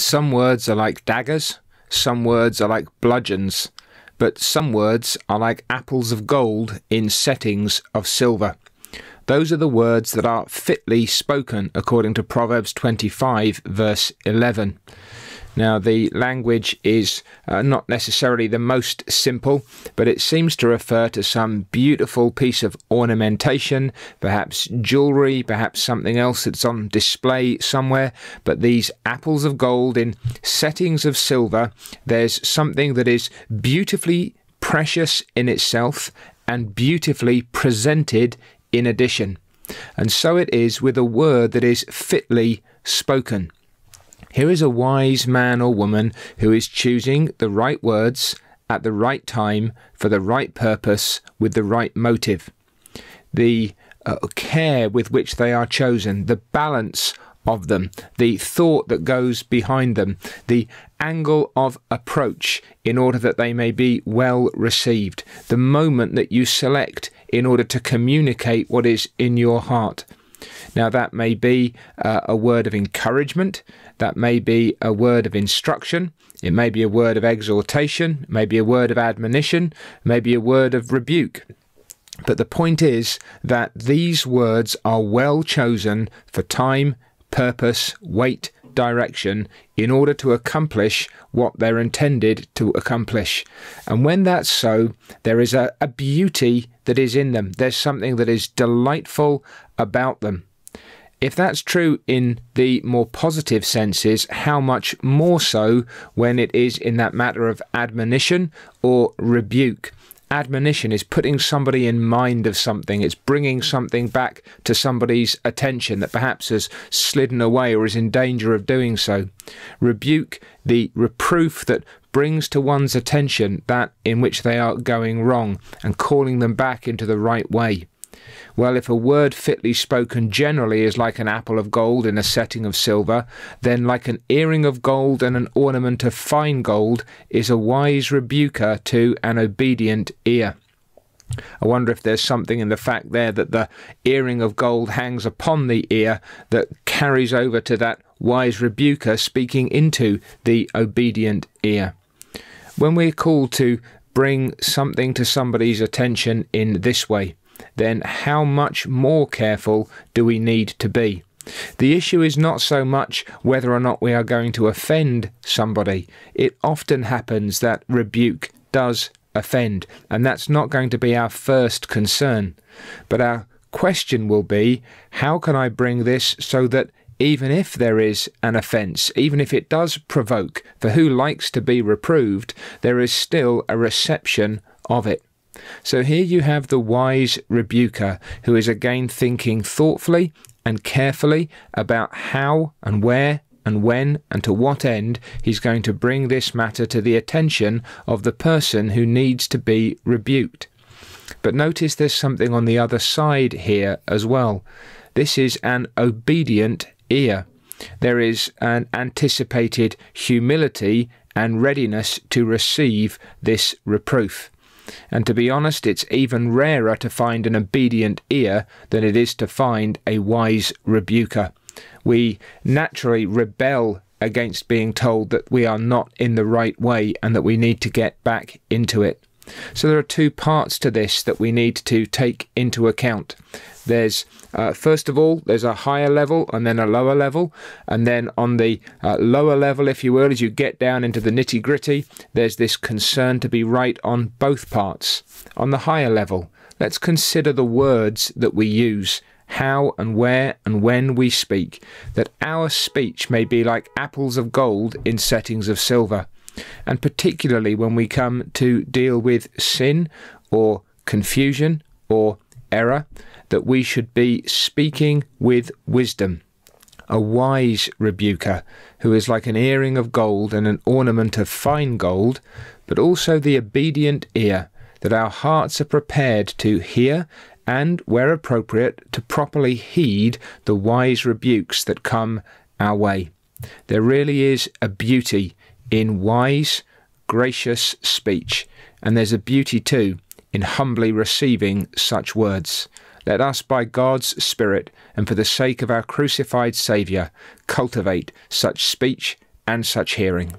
Some words are like daggers, some words are like bludgeons, but some words are like apples of gold in settings of silver. Those are the words that are fitly spoken, according to Proverbs 25, verse 11. Now, the language is not necessarily the most simple, but it seems to refer to some beautiful piece of ornamentation, perhaps jewellery, perhaps something else that's on display somewhere. But these apples of gold in settings of silver, there's something that is beautifully precious in itself and beautifully presented in addition. And so it is with a word that is fitly spoken. Here is a wise man or woman who is choosing the right words at the right time for the right purpose with the right motive. The care with which they are chosen, the balance of them, the thought that goes behind them, the angle of approach in order that they may be well received, the moment that you select in order to communicate what is in your heart. Now, that may be a word of encouragement, that may be a word of instruction, it may be a word of exhortation, it may be a word of admonition, it may be a word of rebuke. But the point is that these words are well chosen for time, purpose, weight, direction, in order to accomplish what they're intended to accomplish. And when that's so, there is a beauty that is in them. There's something that is delightful about them. If that's true in the more positive senses, how much more so when it is in that matter of admonition or rebuke. Admonition is putting somebody in mind of something. It's bringing something back to somebody's attention that perhaps has slidden away or is in danger of doing so. Rebuke, the reproof that brings to one's attention that in which they are going wrong and calling them back into the right way. Well, if a word fitly spoken generally is like an apple of gold in a setting of silver, then like an earring of gold and an ornament of fine gold is a wise rebuker to an obedient ear. I wonder if there's something in the fact there that the earring of gold hangs upon the ear that carries over to that wise rebuker speaking into the obedient ear. When we're called to bring something to somebody's attention in this way, then how much more careful do we need to be? The issue is not so much whether or not we are going to offend somebody. It often happens that rebuke does offend, and that's not going to be our first concern. But our question will be, how can I bring this so that even if there is an offence, even if it does provoke, for who likes to be reproved, there is still a reception of it. So here you have the wise rebuker who is again thinking thoughtfully and carefully about how and where and when and to what end he's going to bring this matter to the attention of the person who needs to be rebuked. But notice there's something on the other side here as well. This is an obedient ear. There is an anticipated humility and readiness to receive this reproof. And to be honest, it's even rarer to find an obedient ear than it is to find a wise rebuker. We naturally rebel against being told that we are not in the right way and that we need to get back into it. So there are two parts to this that we need to take into account. There's, first of all, there's a higher level and then a lower level. And then on the lower level, if you will, as you get down into the nitty-gritty, there's this concern to be right on both parts. On the higher level, let's consider the words that we use, how and where and when we speak, that our speech may be like apples of gold in settings of silver. And particularly when we come to deal with sin or confusion or error, that we should be speaking with wisdom. A wise rebuker who is like an earring of gold and an ornament of fine gold, but also the obedient ear, that our hearts are prepared to hear and, where appropriate, to properly heed the wise rebukes that come our way. There really is a beauty in wise, gracious speech, and there's a beauty too in humbly receiving such words. Let us, by God's Spirit, and for the sake of our crucified Saviour, cultivate such speech and such hearing.